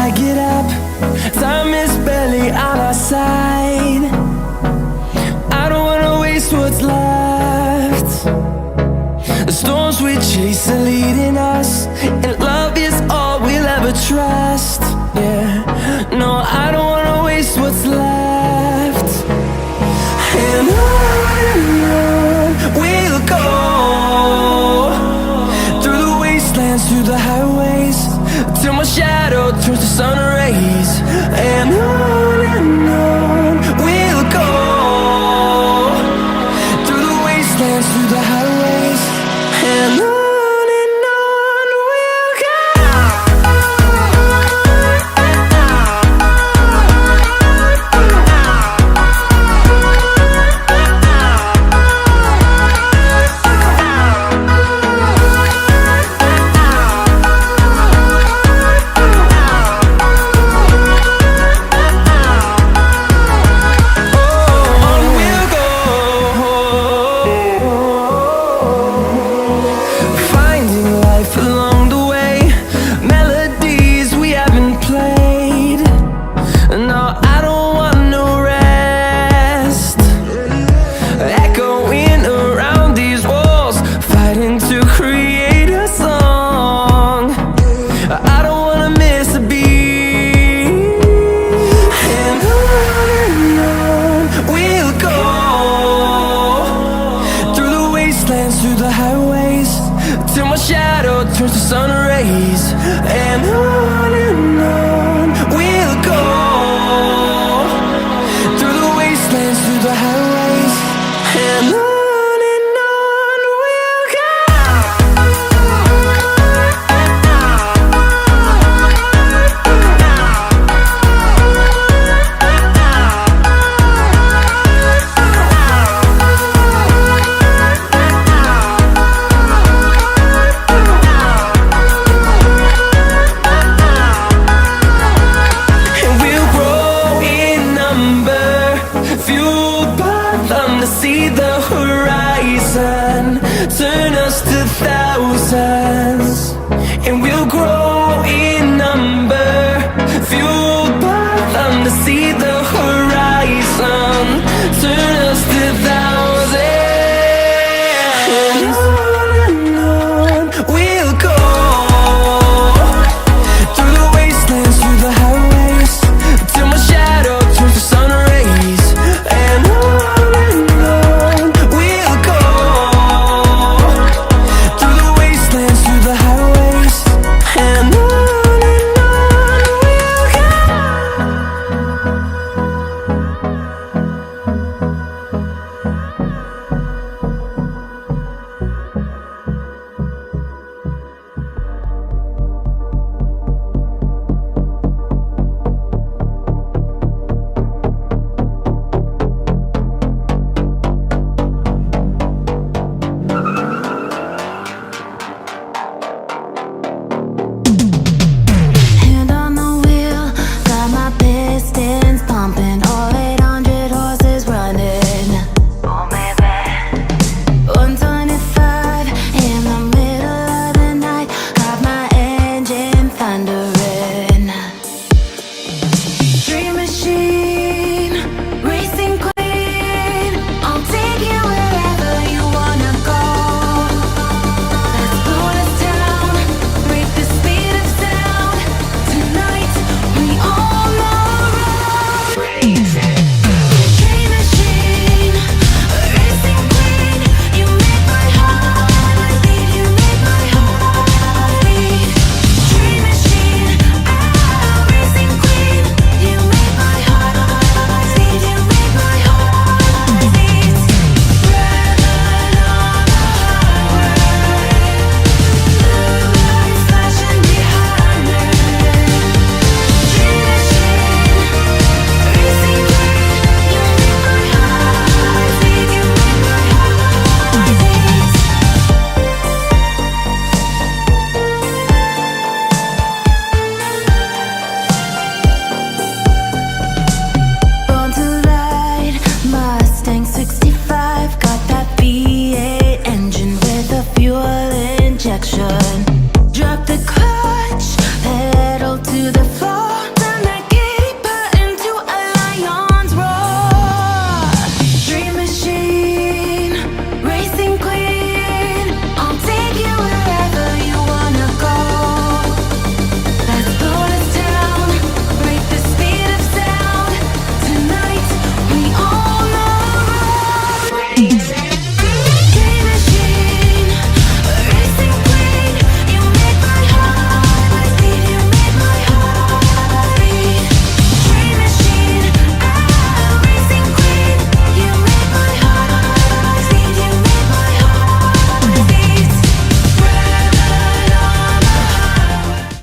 I get up, time is barely on our side. I don't wanna waste what's left. The storms we chase are leading us, and love is all we'll ever trust. Yeah, no, I don't wanna waste what's left. And on we'll go, through the wastelands, through the highways, till my shadow turns to sun rays. And on we'll go, through the wastelands, through the highways, and on we'll go. Through the highways, till my shadow turns to sun rays. And on we'll go, through the wastelands, through the highways, and on we'll go. To see the horizon turn us to thousands, and we'll grow in number, fueled by them to see the